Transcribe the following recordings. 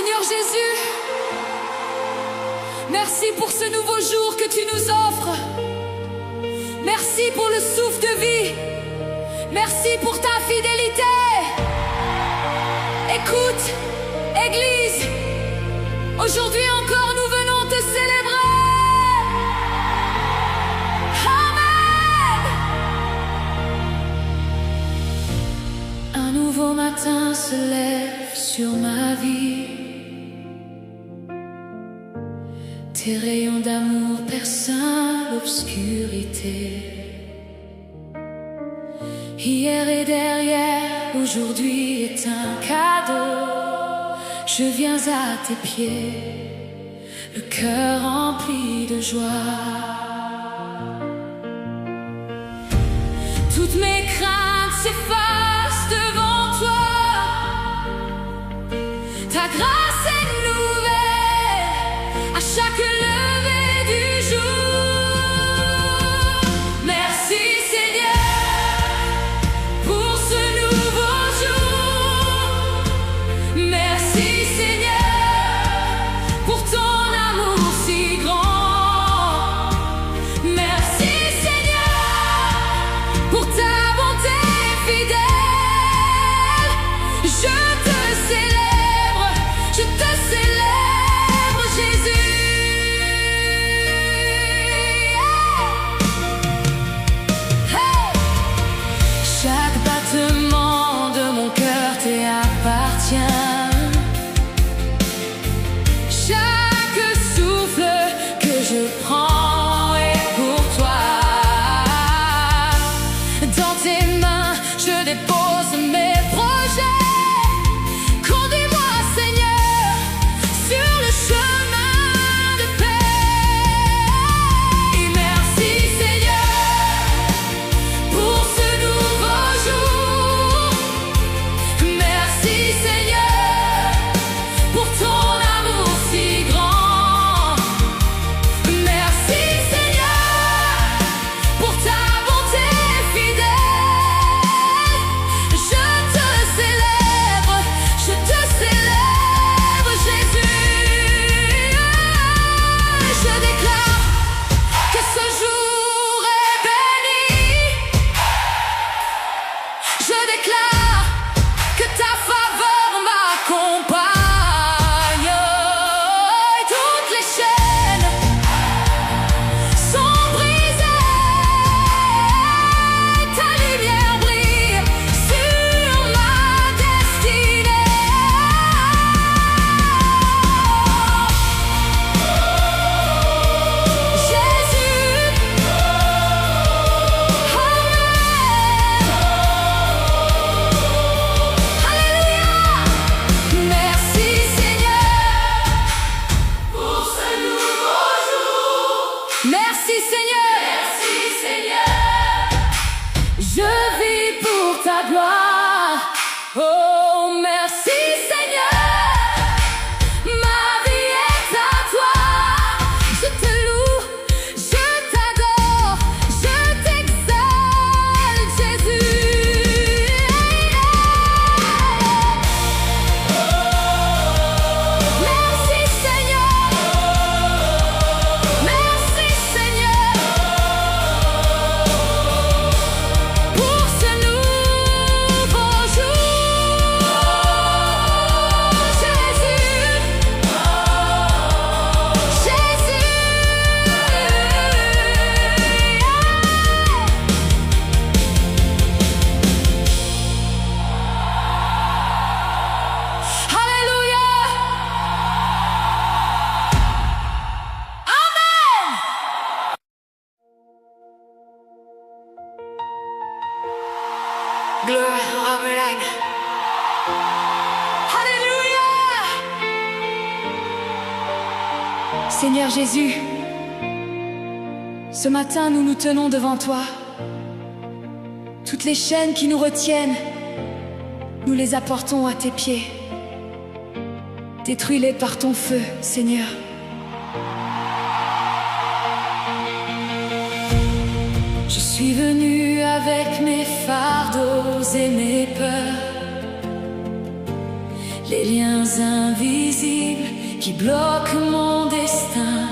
Seigneur Jésus, merci pour ce nouveau jour que tu nous offres. Merci pour le souffle de vie. Merci pour ta fidélité. Écoute, Église, aujourd'hui encore nous venons te célébrer. Amen. Un nouveau matin se lève sur ma vie. Tes rayons d'amour percent l'obscurité. Hier et derrière, aujourd'hui est un cadeau. Je viens à tes pieds, le cœur rempli de joie. Toutes mes craintes s'effacent devant toi. Ta grâce est nouvelle à chaque lever du jour. Merci Seigneur pour ce nouveau jour. Merci Seigneur pour ton amour si grand. Merci Seigneur pour ta bonté fidèle. Je te célèbre Jésus. Hey! Chaque battement de mon cœur t'appartient. Chaque souffle que je prends est pour toi. Dans tes mains, je dépose mes projets. Conduis-moi, Seigneur, sur le chemin de paix. Et merci, Seigneur, pour ce nouveau jour. Merci, Seigneur, pour ton amour si grand. Merci, Seigneur, pour ta bonté fidèle. Je te célèbre Jésus. Je déclare que ce jour est béni. Je déclare que ta faveur m'accompagne. Et toutes les chaînes sont brisées. Ta lumière brille sur ma destinée. Jésus, Alléluia. Merci Seigneur pour ce nouveau jour. Merci Seigneur. Merci Seigneur. Je vis pour ta gloire. Oh merci Seigneur. Ma vie est à toi. Je te loue, je t'adore, je t'exalte Jésus. Merci Seigneur. Merci Seigneur pour ce nouveau jour. Jésus, Alléluia. Amen. Gloire, Amen. Alléluia. Seigneur Jésus, ce matin nous nous tenons devant toi. Toutes les chaînes qui nous retiennent, nous les apportons à tes pieds. Détruis-les par ton feu, Seigneur. Je suis venu avec mes fardeaux et mes peurs. les liens invisibles qui bloquent mon destin.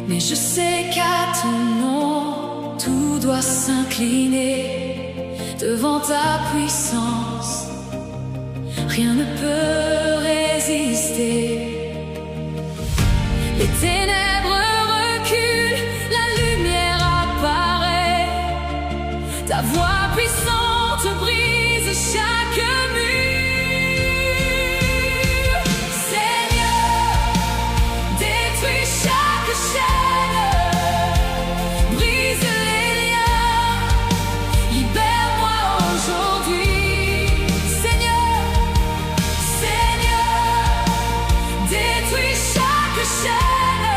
Mais je sais qu'à ton nom, tout doit s'incliner devant ta puissance. Rien ne peut résister. Les ténèbres reculent, la lumière apparaît. Ta voix puissante brise chaque mur. Seigneur, détruis chaque chaîne, brise les liens, libère-moi aujourd'hui. Seigneur, Seigneur, détruis chaque chaîne.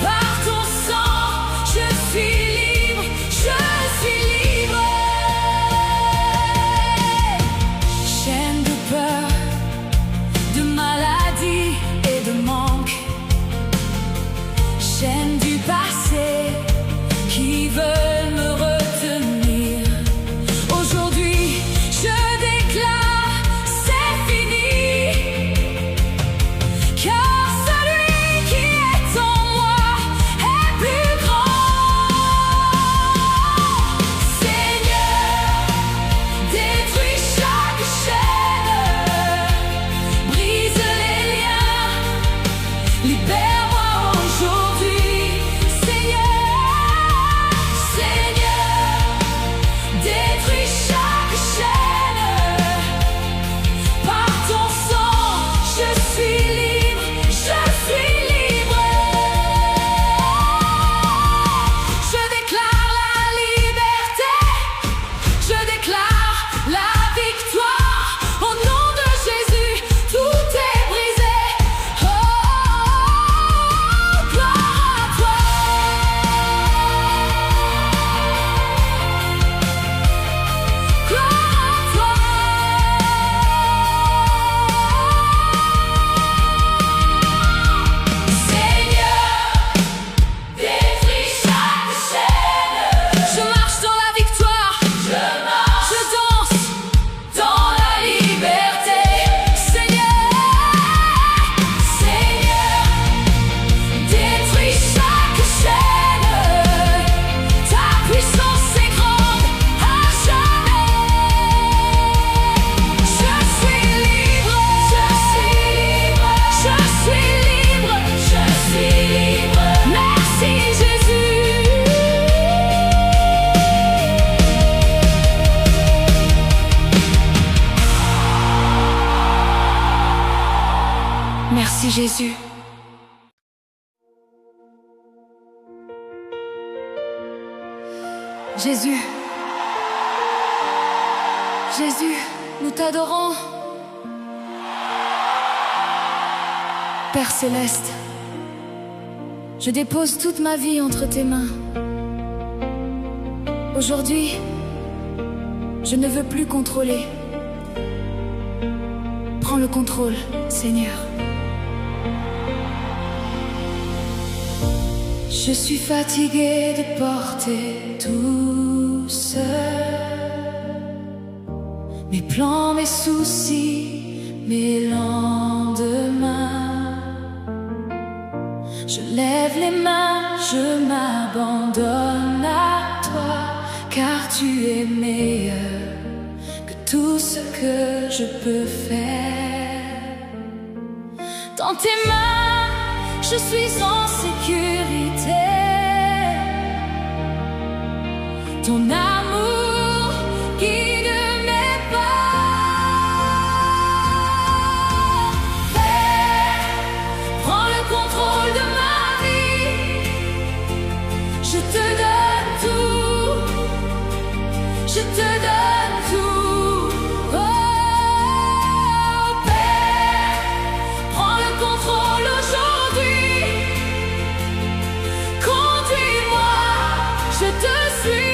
Par ton sang, je suis libre, je suis libre. Chaîne de peur, de maladie et de manque, chaîne du passé qui veulent me retenir. Aujourd'hui, je déclare, c'est fini. Car celui qui est en moi est plus grand. Seigneur, détruis chaque chaîne, brise les liens, libère-moi aujourd'hui. Seigneur, Seigneur, détruis chaque chaîne. Par ton sang, je suis libre, je suis libre. Je déclare la liberté, je déclare la victoire. Au nom de Jésus, tout est brisé. Oh, gloire à toi. Gloire à toi. Seigneur, détruis chaque chaîne. Je marche dans la victoire. Je danse dans la liberté. Seigneur, Seigneur, détruis chaque chaîne. Ta puissance est grande à jamais. Je suis libre, je suis libre, je suis libre, je suis libre. Merci Jésus. Merci Jésus. Jésus, Jésus, nous t'adorons. Père céleste, je dépose toute ma vie entre tes mains. Aujourd'hui, je ne veux plus contrôler. Prends le contrôle, Seigneur. Je suis fatiguée de porter tout seul mes plans, mes soucis, mes lendemains. Je lève les mains, je m'abandonne à toi, car tu es meilleur que tout ce que je peux faire. Dans tes mains, je suis en sécurité. Ton amour guide mes pas. Père, prends le contrôle de ma vie. Je te donne tout. Je te donne tout. Oh, Père, prends le contrôle aujourd'hui. Conduis-moi, je te suis.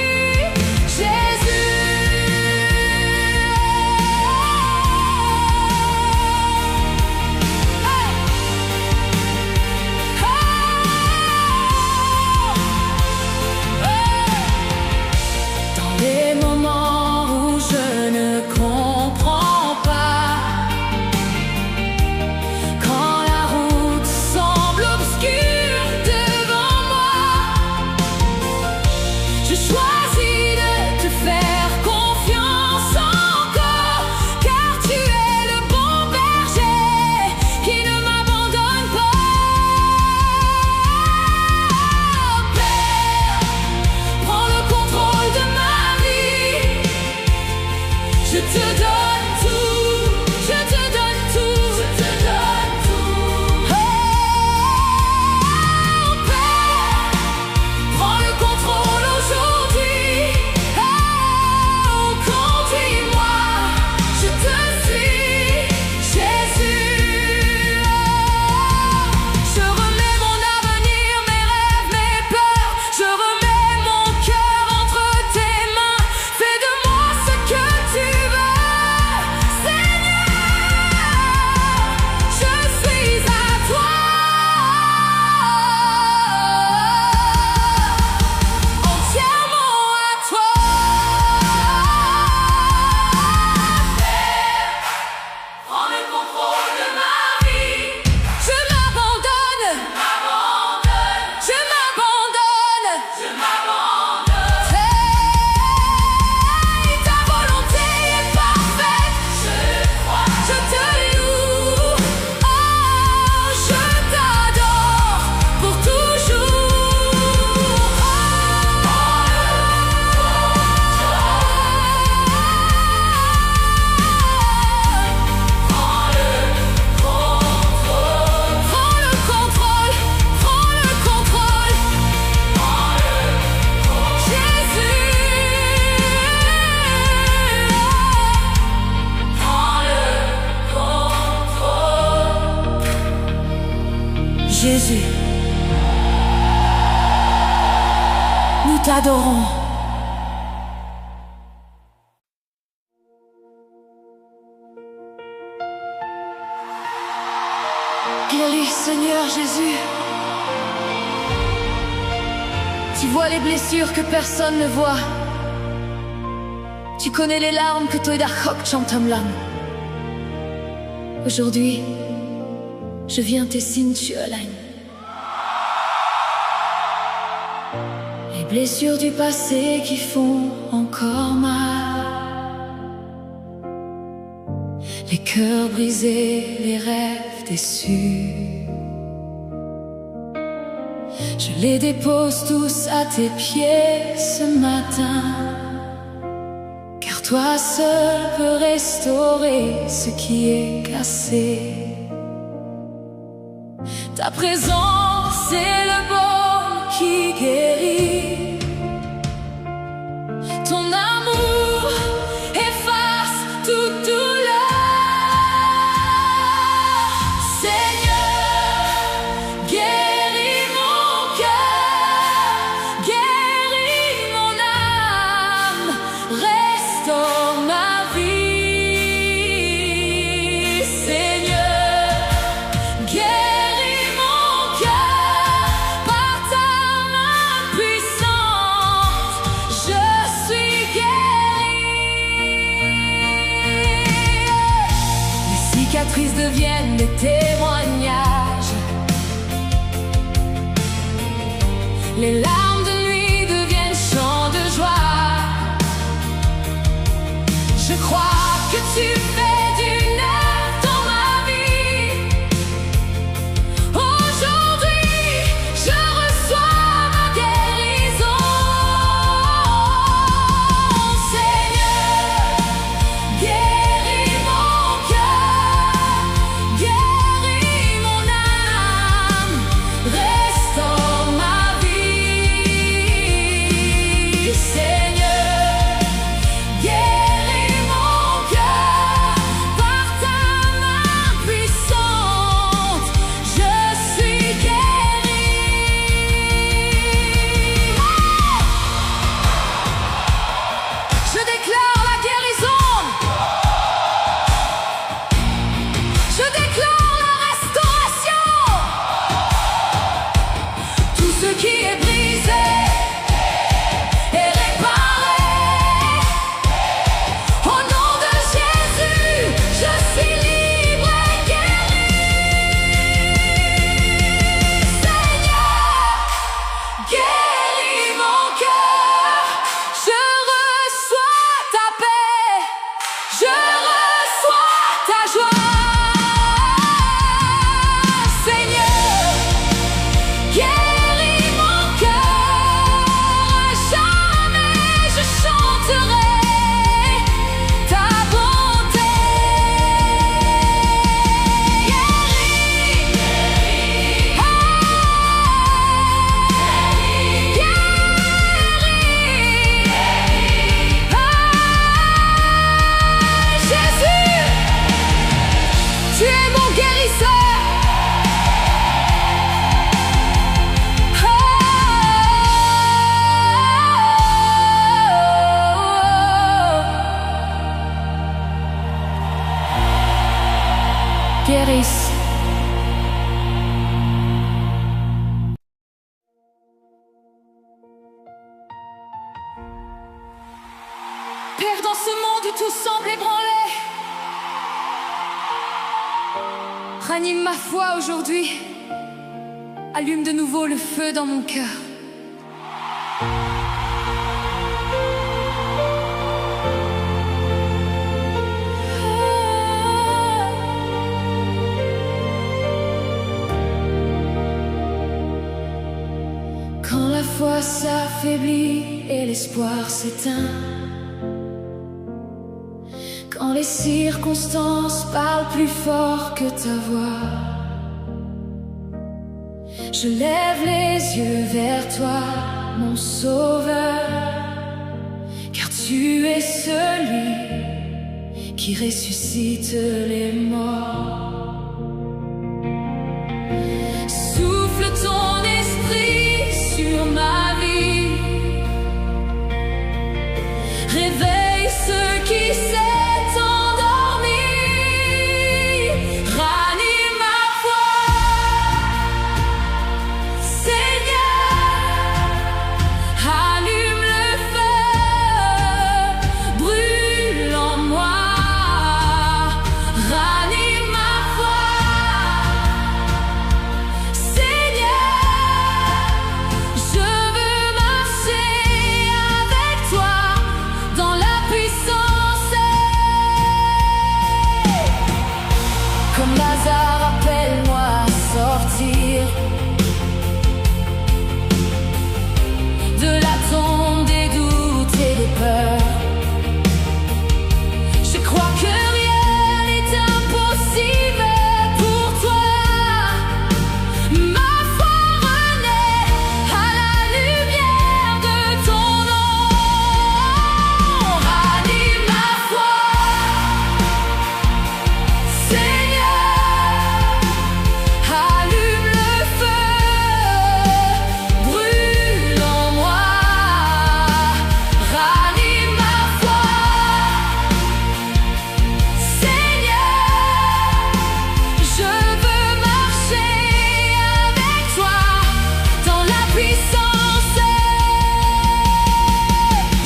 Dans les moments t'adorons. Guéris, Seigneur Jésus. Tu vois les blessures que personne ne voit. Tu connais les larmes que toi d'Archok chantamlan. Aujourd'hui, je viens te sintuelain. Les blessures du passé qui font encore mal. Les cœurs brisés, les rêves déçus. Je les dépose tous à tes pieds ce matin. Car toi seul peux restaurer ce qui est cassé. Ta présence est le baume qui guérit. Ton amour efface toute douleur. Deviennent des témoignages. Les larmes de nuit deviennent chants de joie. Je crois que tu fais du neuf dans ma vie. Aujourd'hui, je reçois ma guérison. Seigneur, guéris mon cœur. Guéris mon âme, restaure ma vie. Seigneur, guéris mon cœur par ta main puissante. Je suis guéri. Je déclare la guérison. Je déclare la restauration. Tout ce qui est brisé est réparé. Au nom de Jésus, je suis libre et guéri. Seigneur, guéris mon cœur. Je reçois ta paix. Je reçois ta joie. Seigneur, guéris mon cœur. À jamais je chanterai ta bonté. Guéris, Jésus, tu es mon guérisseur. Guérisse. Père, dans ce monde où tout semble ébranlé, ranime ma foi aujourd'hui. Allume de nouveau le feu dans mon cœur. Quand la foi s'affaiblit et l'espoir s'éteint, quand les circonstances parlent plus fort que ta voix, je lève les yeux vers toi, mon sauveur, car tu es celui qui ressuscite les morts. Souffle ton esprit sur ma vie, s'est endormi. Ranime ma foi, Seigneur, allume le feu, brûle en moi. Ranime ma foi, Seigneur, je veux marcher avec toi dans la puissance. Comme Lazare, appelle-moi à sortir de la tombe des doutes et des peurs. Je crois que rien n'est impossible pour toi. Ma foi renaît à la lumière de ton nom. Ranime ma foi, Seigneur, allume le feu, brûle en moi. Ranime ma foi, Seigneur, je veux marcher avec toi dans la puissance.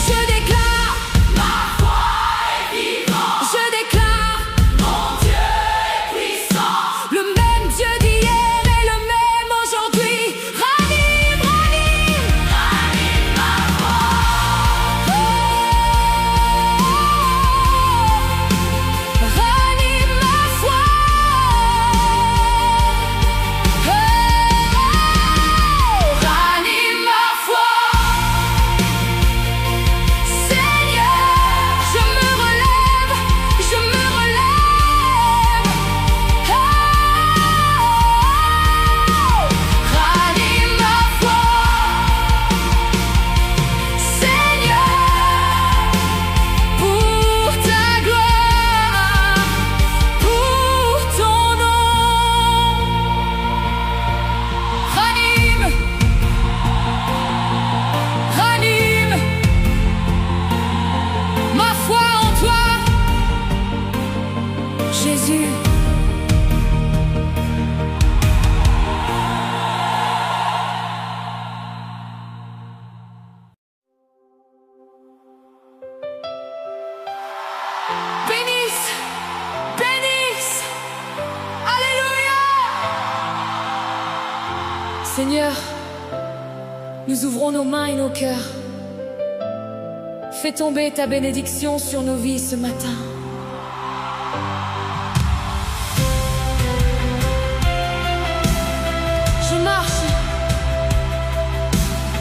Je déclare, ma foi est vivante. Je déclare, mon Dieu est puissant. Le même Dieu d'hier est le même aujourd'hui. Ranime, ranime, ranime ma foi. Ranime ma foi. Ranime ma foi. Seigneur, je me relève, je me relève. Ranime ma foi, Seigneur, pour ta gloire, pour ton nom. Ranime, ranime ma foi en toi, Jésus. Bénisse, bénisse, alléluia. Seigneur, nous ouvrons nos mains et nos cœurs. Fais tomber ta bénédiction sur nos vies ce matin.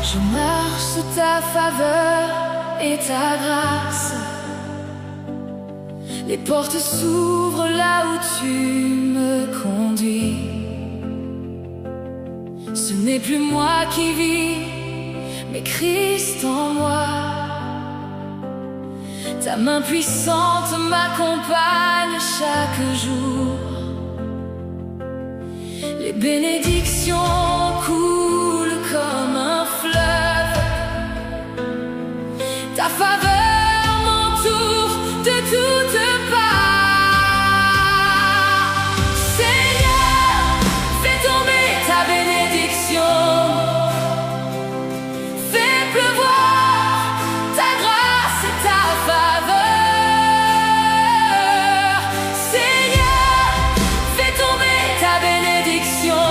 Je marche sous ta faveur et ta grâce. Les portes s'ouvrent là où tu me conduis. Ce n'est plus moi qui vis, mais Christ en moi. Ta main puissante m'accompagne chaque jour. Les bénédictions coulent comme un fleuve. Ta faveur m'entoure de toutes parts. Seigneur, fais tomber ta bénédiction. Fais pleuvoir ta grâce et ta faveur. Seigneur, fais tomber ta bénédiction.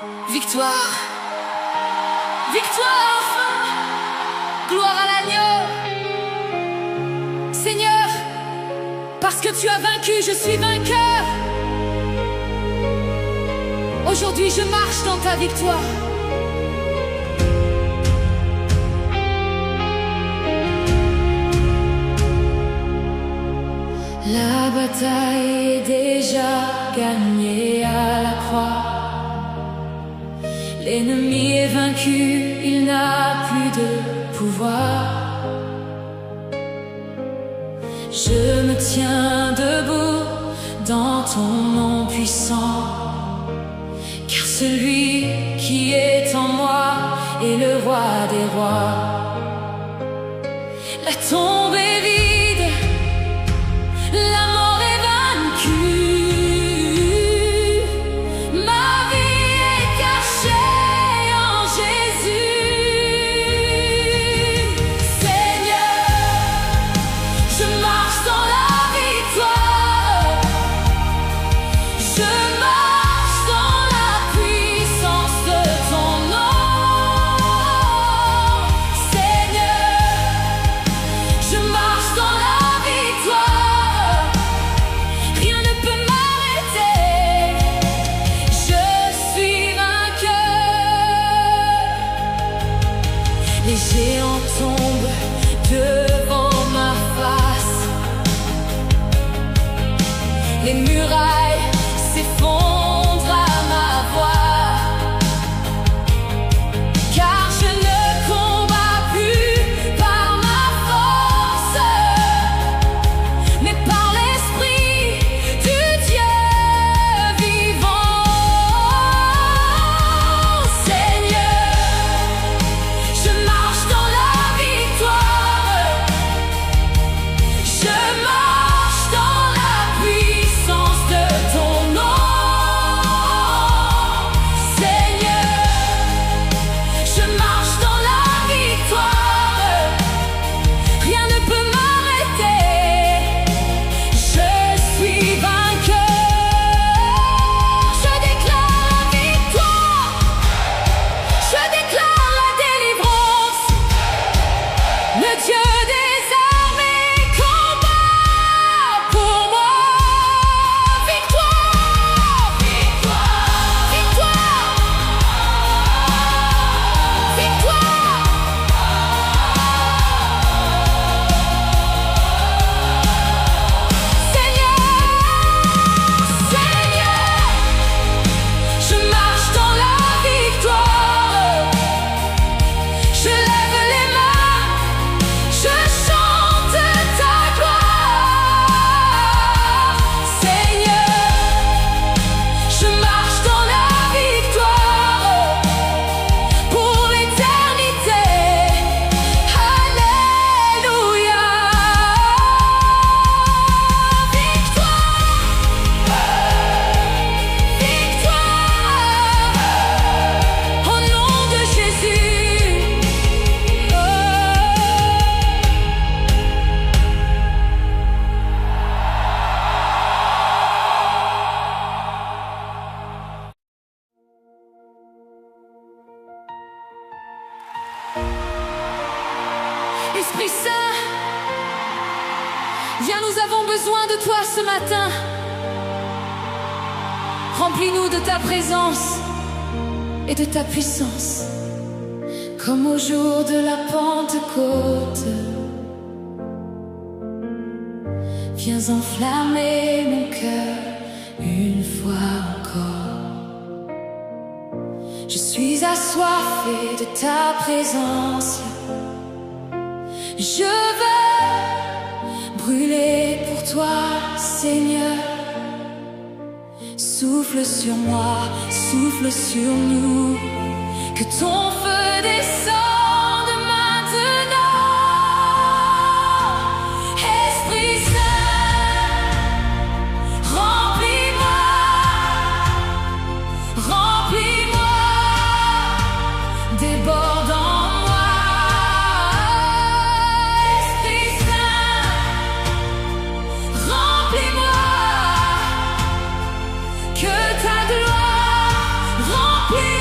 Victoire, victoire enfin, gloire à l'agneau. Seigneur, parce que tu as vaincu, je suis vainqueur. Aujourd'hui je marche dans ta victoire. La bataille est déjà gagnée à la croix. L'ennemi est vaincu, il n'a plus de pouvoir. Je me tiens debout dans ton nom puissant, car celui qui est en moi est le roi des rois. La tombe est vide, la mort est vaincue. Ma vie est cachée en Jésus. Seigneur, je marche dans la victoire. Je marche dans la puissance de ton nom. Seigneur, je marche dans la victoire. Rien ne peut m'arrêter. Je suis vainqueur. Les géants tombent devant ma face. Les murailles s'effondrent à ma voix. Car je ne combats plus par ma force, mais par l'Esprit du Dieu vivant. Seigneur, je marche dans la victoire. Je marche dans la puissance de ton nom. Seigneur, je marche dans la victoire. Rien ne peut m'arrêter. Je suis vainqueur. Je déclare la victoire. Je déclare la délivrance. Le Dieu des armées combat pour moi. Victoire, victoire, victoire, victoire. Seigneur, je marche dans la victoire. Je lève les mains, je chante ta gloire. Seigneur, je marche dans la victoire pour l'éternité. Alléluia. Victoire, au nom de Jésus. Esprit Saint, viens, nous avons besoin de toi ce matin. Remplis-nous de ta présence et de ta puissance, comme au jour de la Pentecôte. Viens enflammer mon cœur une fois encore. Je suis assoiffé de ta présence. Je veux brûler pour toi, Seigneur. Souffle sur moi, souffle sur nous, que ton feu descende maintenant. Esprit Saint, remplis-moi, remplis-moi, déborde en moi. Esprit Saint, remplis-moi, que ta gloire remplisse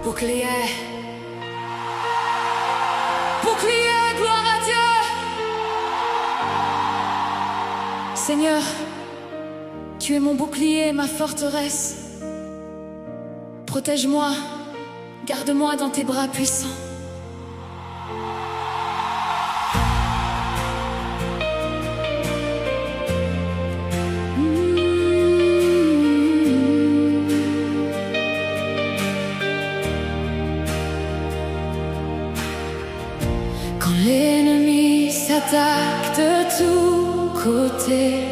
Bouclier, bouclier, gloire à Dieu. Seigneur, tu es mon bouclier, ma forteresse. Protège-moi, garde-moi dans tes bras puissants. Quand l'ennemi s'attaque de tous côtés,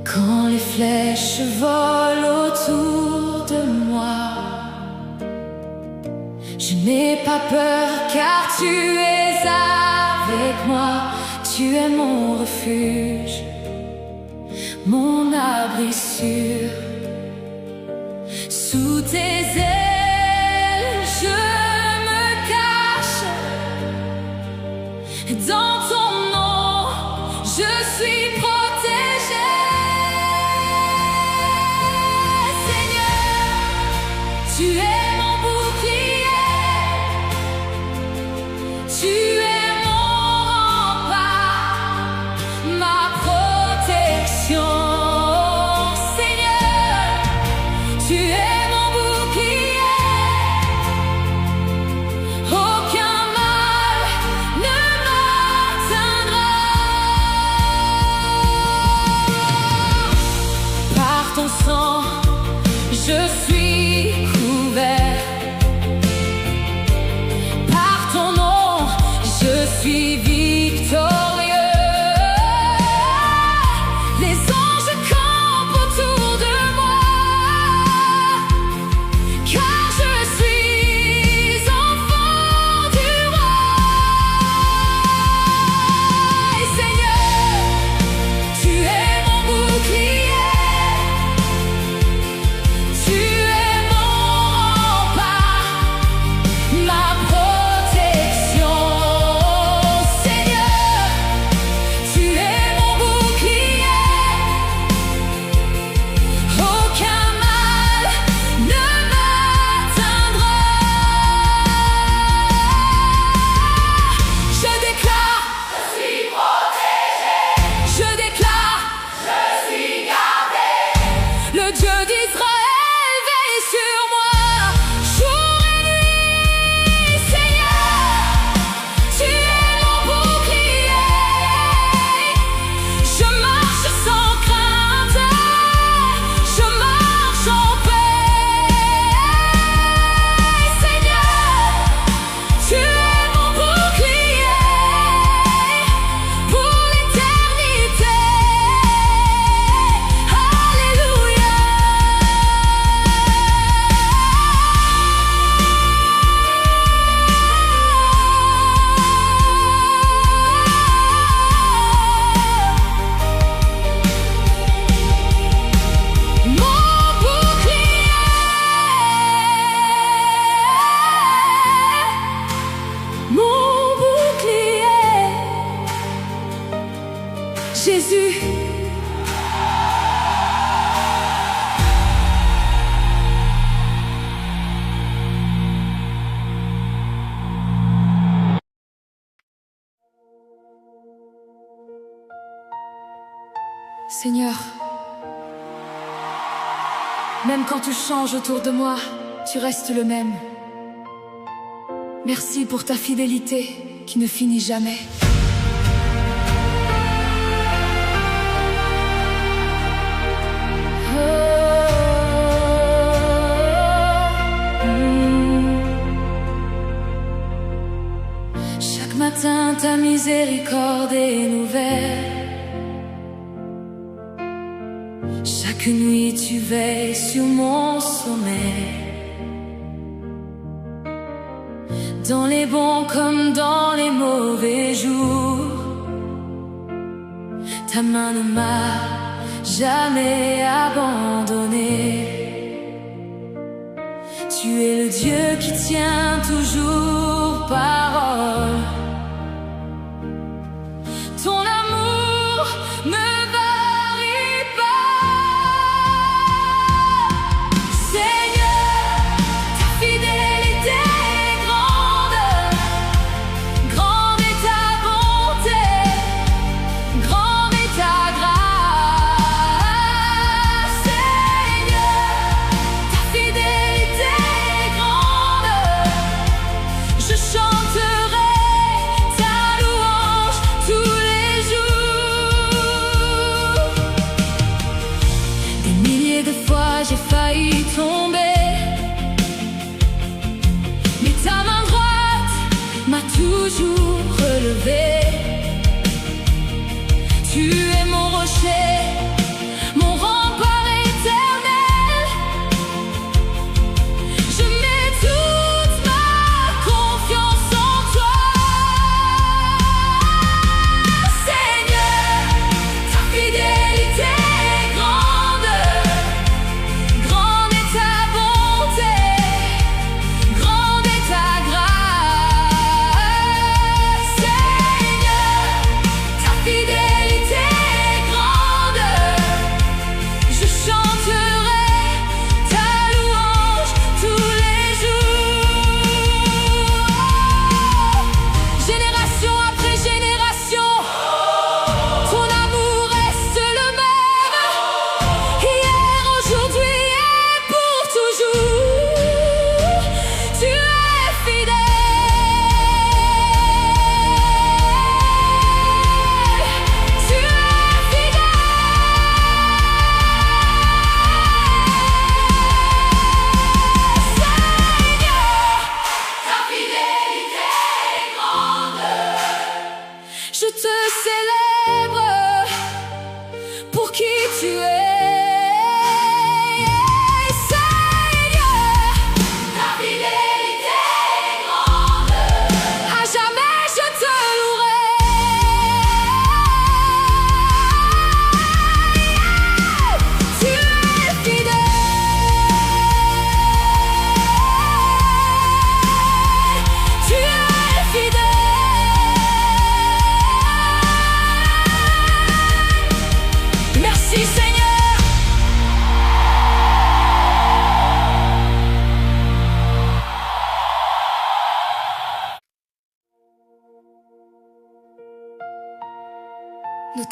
quand les flèches volent autour de moi, je n'ai pas peur car tu es avec moi. Tu es mon refuge, mon abri sûr. Sous tes ailes, je me cache. Dans ton nom, je suis protégée. Seigneur, tu es mon bouclier, tu es mon rempart, ma protection. Seigneur, tu es mon bouclier, aucun mal ne m'atteindra. Par ton sang, je suis couvert. Par ton nom, je suis victorieux. Les anges campent autour de moi, car je suis enfant du roi. Et Seigneur, tu es mon bouclier, tu es mon rempart, ma protection. Seigneur, tu es mon bouclier, aucun mal ne m'atteindra. Je déclare, je suis protégé. Je déclare, je suis gardé. Le Dieu d'Israël veille sur moi, jour et nuit. Seigneur, tu es mon bouclier. Je marche sans crainte, je marche en paix. Seigneur, tu es mon bouclier pour l'éternité. Alléluia. Mon bouclier, mon bouclier, Jésus. Seigneur, même quand tout change autour de moi, tu restes le même. Merci pour ta fidélité qui ne finit jamais. Chaque matin, ta miséricorde est nouvelle. Chaque nuit, tu veilles sur mon sommeil. Dans les bons comme dans les mauvais jours, ta main ne m'a jamais abandonné. Tu es le Dieu qui tient toujours parole. Ton amour ne varie pas. Seigneur,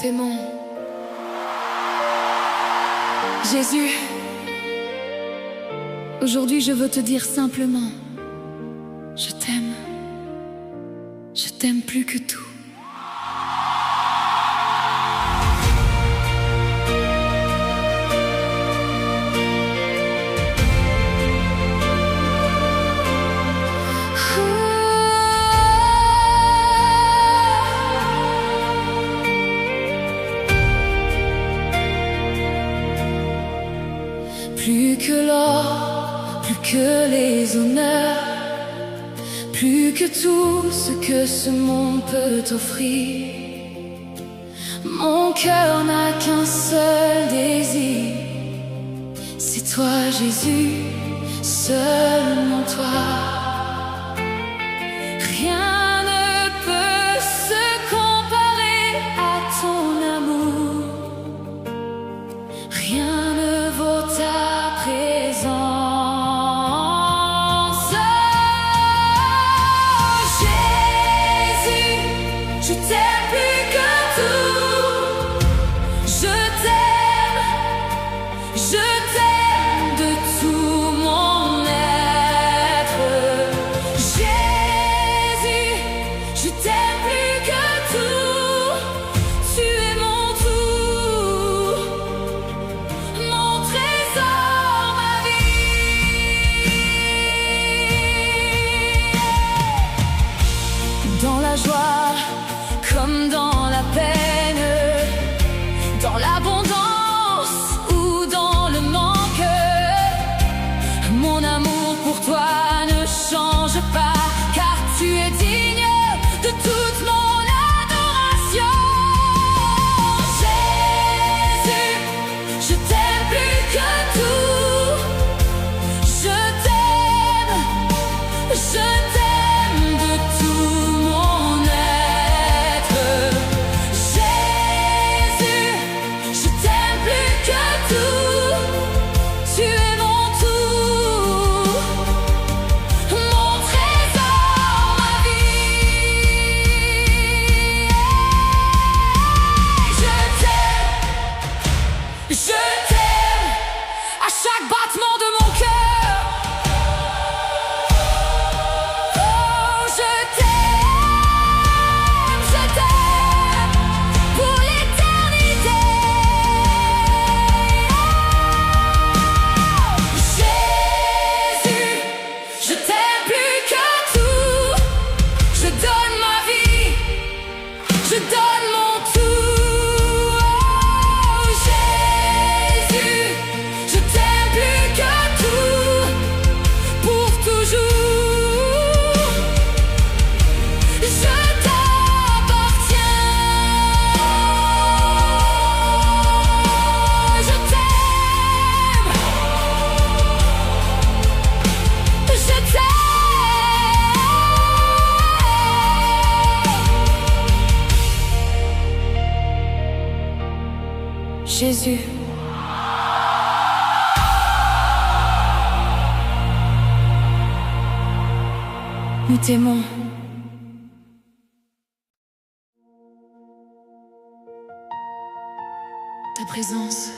t'aimons. Jésus, aujourd'hui je veux te dire simplement, je t'aime plus que tout. Plus que l'or, plus que les honneurs, plus que tout ce que ce monde peut offrir. Mon cœur n'a qu'un seul désir, c'est toi Jésus, seulement toi. Rien ne peut se comparer à ton amour, rien ne vaut ta présence. Oh, Jésus, je t'aime plus que tout. Je t'aime de tout mon être. Jésus, je t'aime plus que tout. Tu es mon tout, mon trésor, ma vie. Dans la joie comme dans la peine, dans l'abondance ou dans le manque, mon amour pour toi ne change pas, car tu es digne de toute mon adoration. Jésus, je t'aime plus que tout. Je t'aime de tout mon être. Jésus, je t'aime plus que tout. Tu es mon tout, mon trésor, ma vie. Je t'aime à chaque battement de mon cœur. Oh, je t'aime pour l'éternité. Jésus, je t'aime plus que tout. Je donne ma vie, je donne mon tout. Oh, Jésus, je t'aime plus que tout, pour toujours. Je t'appartiens. Je t'aime. Jésus, nous t'aimons. Ta présence,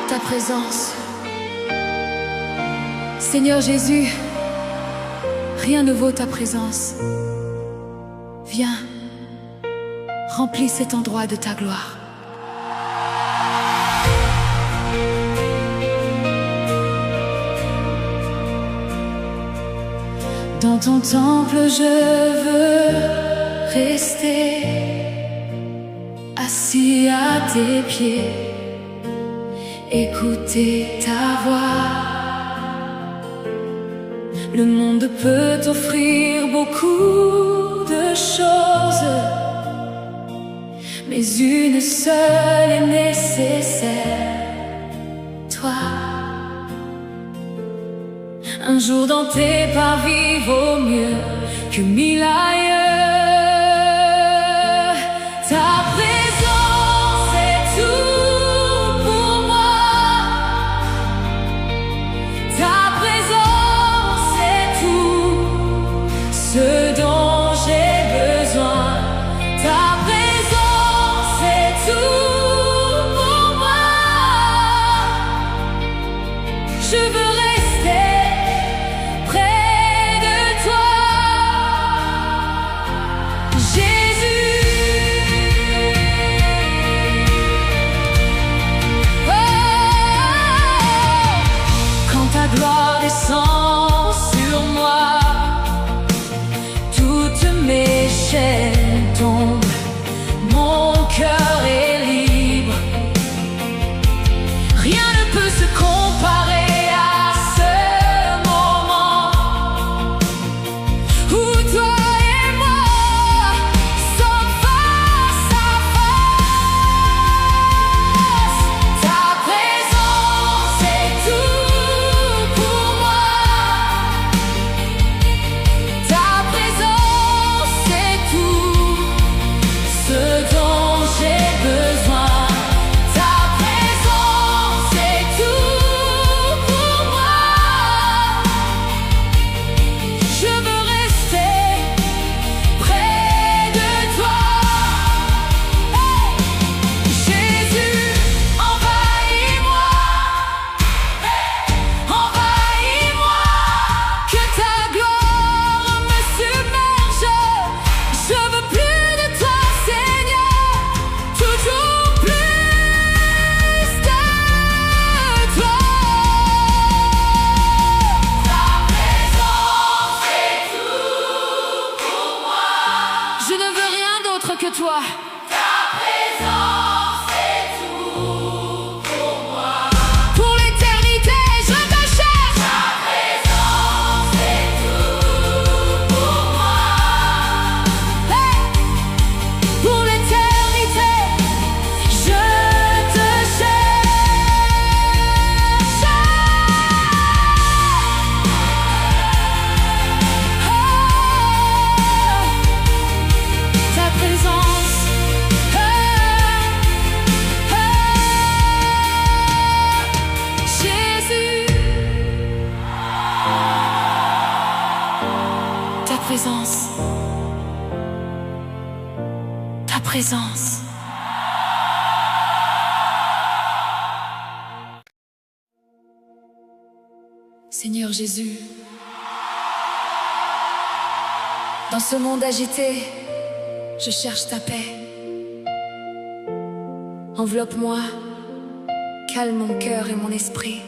ta présence. Seigneur Jésus, rien ne vaut ta présence. Viens, remplis cet endroit de ta gloire. Dans ton temple, je veux rester assis à tes pieds, écouter ta voix. Le monde peut t'offrir beaucoup de choses, mais une seule est nécessaire, toi. Un jour dans tes parvis vaut mieux que 1000 ailleurs. Ta présence est tout pour moi. Ta présence est tout ce dont j'ai besoin. Ta peut se comparer à ce moment où toi et moi sommes face à face. Ta présence est tout pour moi. Ta présence est tout ce dont j'ai besoin. Ta présence est tout pour moi. Je veux rester près de toi. Hey! Jésus, envahis-moi. Hey! Envahis-moi. Que ta gloire me submerge. Je veux plus de toi, Seigneur. Toujours plus de toi. Ta présence est tout pour moi. Je ne veux rien d'autre que toi. Ta présence est tout pour moi. Pour l'éternité, je te cherche. Ta présence est tout pour moi. Hey! Pour l'éternité, je te cherche. Ta présence, Jésus. Ta présence, ta présence. Seigneur Jésus, dans ce monde agité, je cherche ta paix. Enveloppe-moi, calme mon cœur et mon esprit.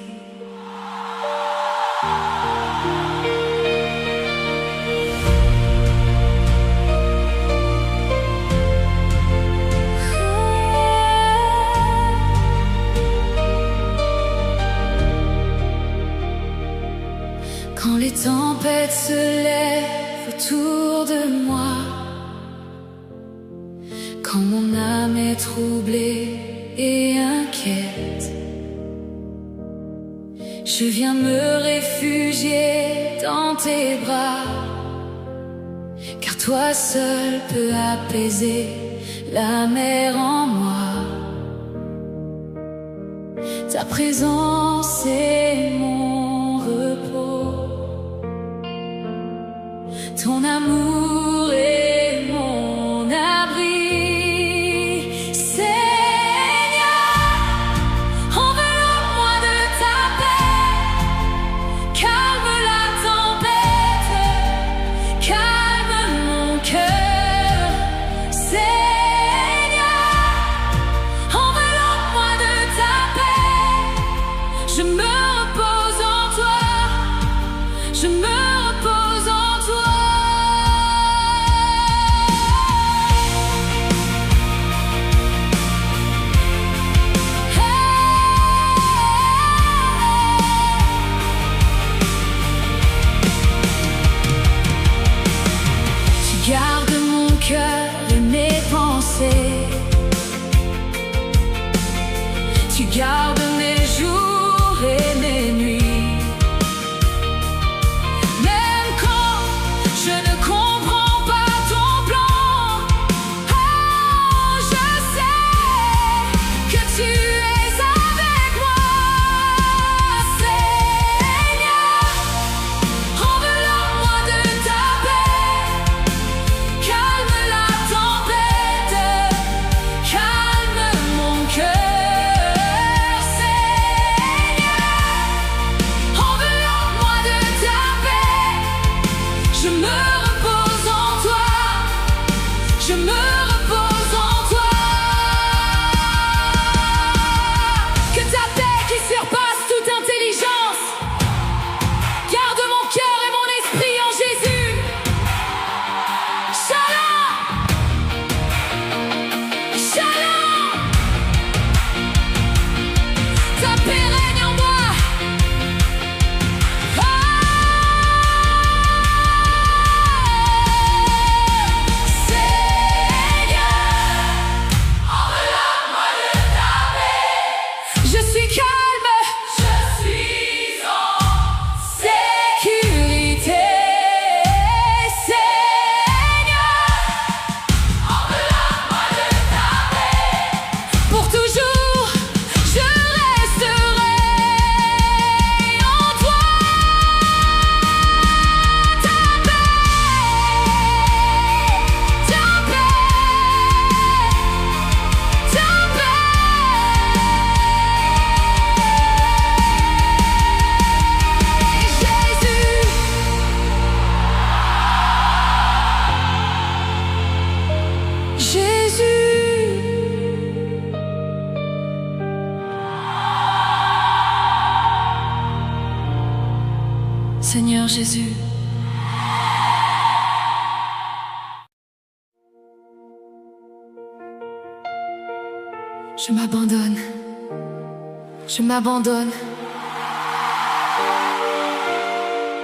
Quand les tempêtes se lèvent autour de moi, quand mon âme est troublée et inquiète, je viens me réfugier dans tes bras, car toi seul peux apaiser la mer en moi. Ta présence est mon repos, ton amour est mon abri. Seigneur, enveloppe-moi de ta paix, calme la tempête, calme mon cœur. Seigneur, enveloppe-moi de ta paix, je me repose en toi, je me repose en toi. Seigneur Jésus. Je m'abandonne. Je m'abandonne.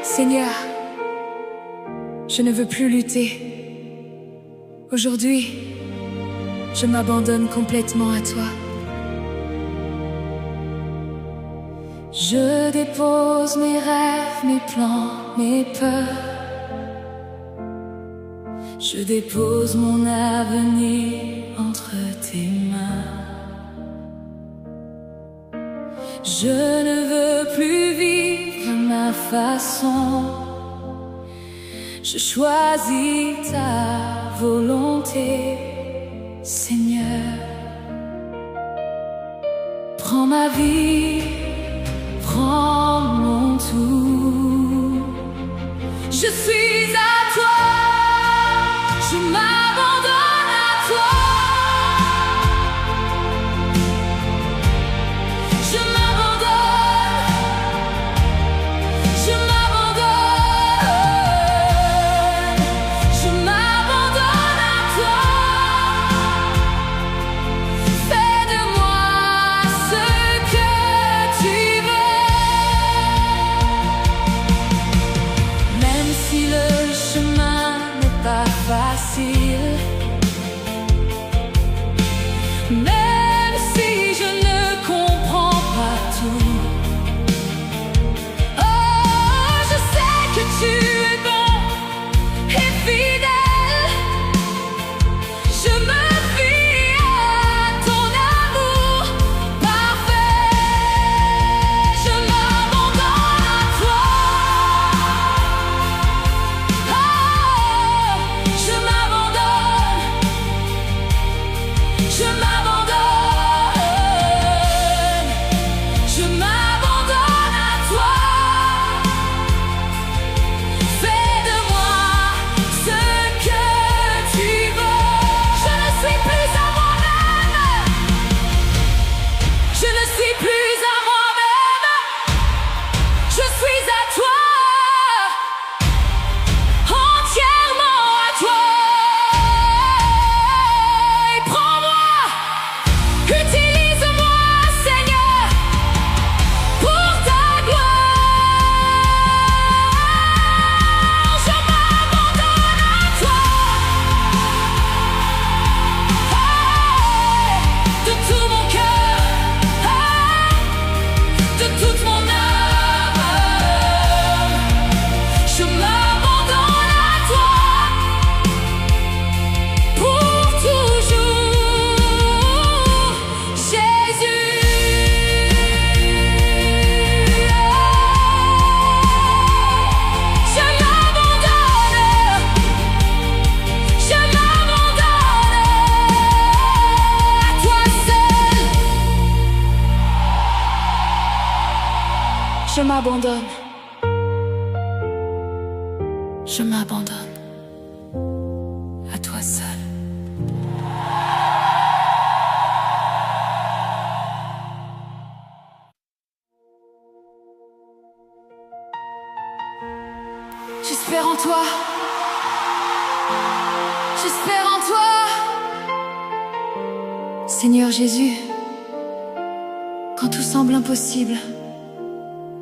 Seigneur, je ne veux plus lutter. Aujourd'hui, je m'abandonne complètement à toi. Je dépose mes rêves, mes plans, mes peurs. Je dépose mon avenir entre tes mains. Je ne veux plus vivre à ma façon. Je choisis ta volonté, Seigneur. Prends ma vie, prends mon tout. Je suis à toi, je m'abandonne à toi. Je m'abandonne, je m'abandonne, je m'abandonne à toi. Fais de moi ce que tu veux. Même si le chemin n'est pas facile, même si je ne comprends pas tout, oh, je sais que tu es bon et fidèle. Je me fie à ton amour parfait. Je m'abandonne à toi. Oh, je m'abandonne. Je m'abandonne. Je m'abandonne à toi. Fais de moi ce que tu veux. Je ne suis plus à moi-même. Je ne suis plus à moi-même. Je suis à toi. Entièrement à toi. Et prends-moi. Utilise-moi, Seigneur, pour ta gloire. Je m'abandonne à toi. De tout mon cœur, de toute mon âme. Je m'abandonne à toi pour toujours, Jésus. Je m'abandonne, je m'abandonne à toi seul. Je m'abandonne. Je m'abandonne à toi seul. J'espère en toi. J'espère en toi. Seigneur Jésus, quand tout semble impossible,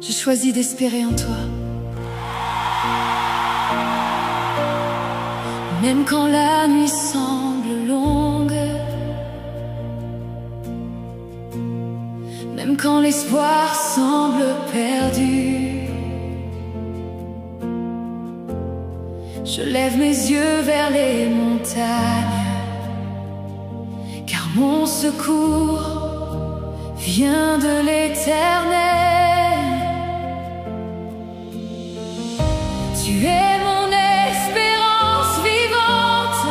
je choisis d'espérer en toi. Même quand la nuit semble longue, même quand l'espoir semble perdu, je lève mes yeux vers les montagnes, car mon secours vient de l'Éternel. Tu es mon espérance vivante.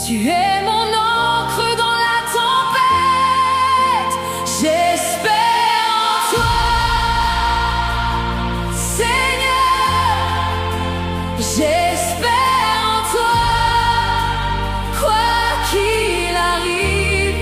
Tu es mon encre dans la tempête. J'espère en toi, Seigneur. J'espère en toi, quoi qu'il arrive.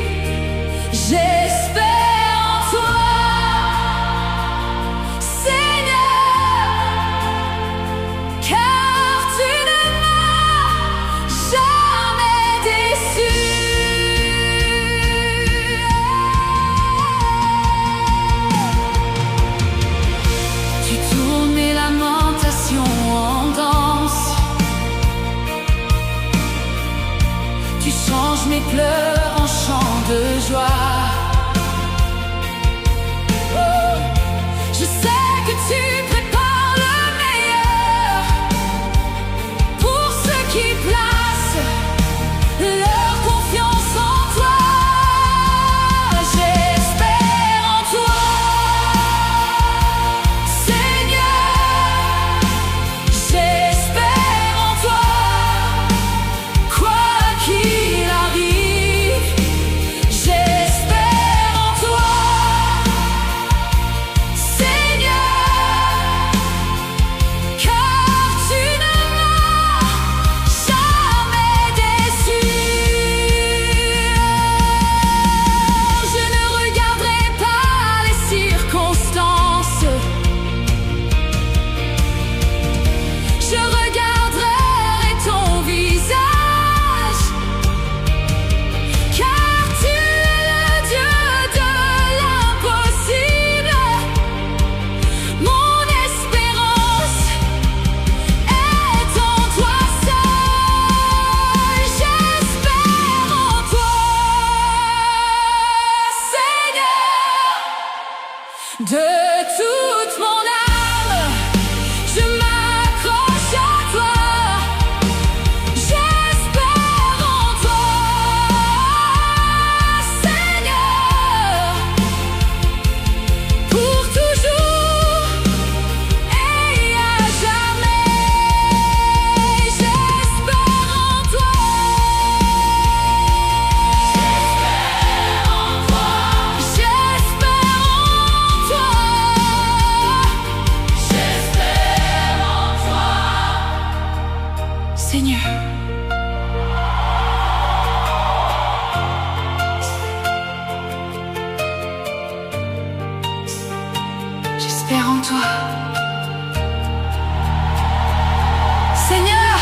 De toute mon âme, je m'accroche à toi. J'espère en toi, Seigneur, pour toujours et à jamais. J'espère en toi. Seigneur, j'espère en toi. Seigneur,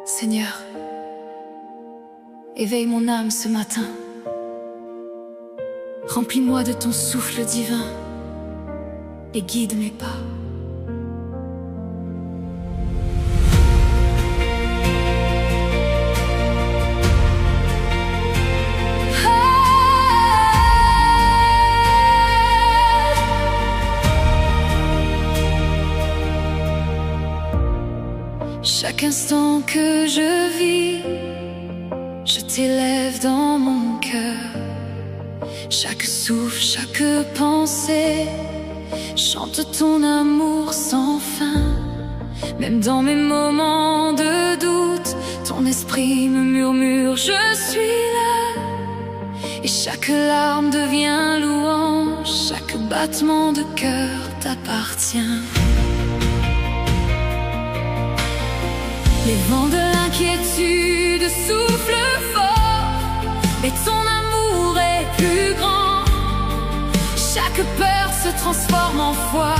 Seigneur, éveille mon âme ce matin. Remplis-moi de ton souffle divin et guide mes pas. Chaque instant que je vis, je t'élève dans mon cœur. Chaque souffle, chaque pensée chante ton amour sans fin. Même dans mes moments de doute, ton esprit me murmure, je suis là. Et chaque larme devient louange, chaque battement de cœur t'appartient. Les vents de l'inquiétude soufflent fort, mais ton amour est plus grand. Chaque peur se transforme en foi,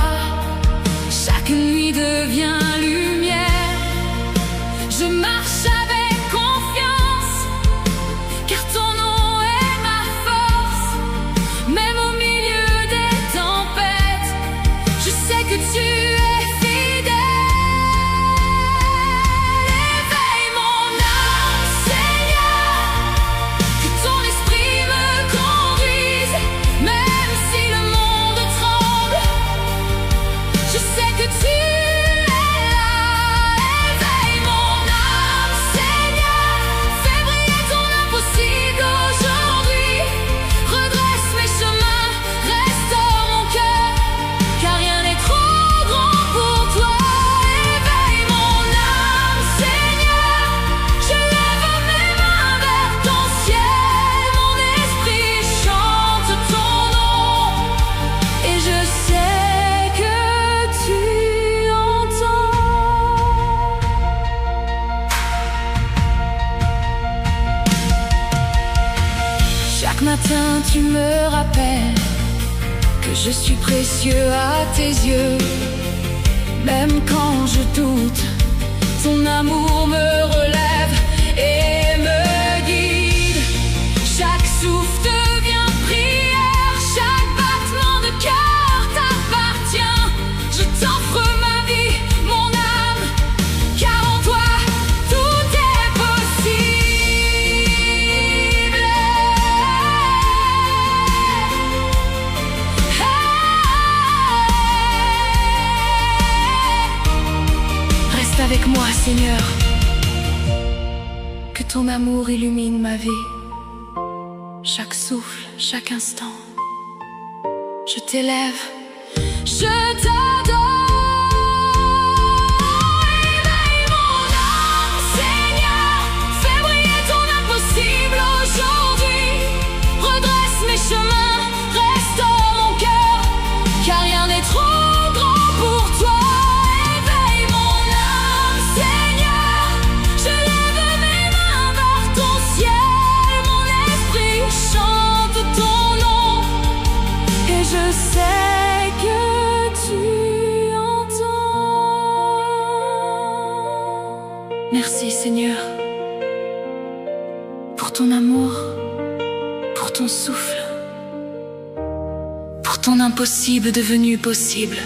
chaque nuit devient lumière. Je marche avec confiance, car ton nom est ma force. Même au milieu des tempêtes, je sais que tu es fidèle. Éveille mon âme, Seigneur, que ton esprit me conduise. Même si le monde tremble, je sais que tu es là. Éveille mon âme, Seigneur, fais briller ton impossible aujourd'hui. Redresse mes chemins, restaure mon cœur, car rien n'est trop grand pour toi. Éveille mon âme, Seigneur, je lève mes mains vers ton ciel. Mon esprit chante ton nom, et je sais que tu entends. Chaque matin tu me rappelles que je suis précieux à tes yeux. Même quand je doute, ton amour me relève et me guide. Chaque souffle devient prière, chaque battement de cœur t'appartient. Je t'offre ma vie, mon âme, car en toi tout est possible. Reste avec moi, Seigneur, que ton amour illumine ma vie. Chaque souffle, chaque instant, je t'élève, je t'adore. Éveille mon âme, Seigneur, fais briller ton impossible aujourd'hui. Redresse mes chemins, restaure mon cœur, car rien n'est trop grand pour toi. Éveille mon âme, Seigneur, je lève mes mains vers ton ciel. Mon esprit chante ton nom, et je sais que tu entends. Merci, Seigneur, pour ton amour, pour ton souffle, pour ton impossible devenu possible.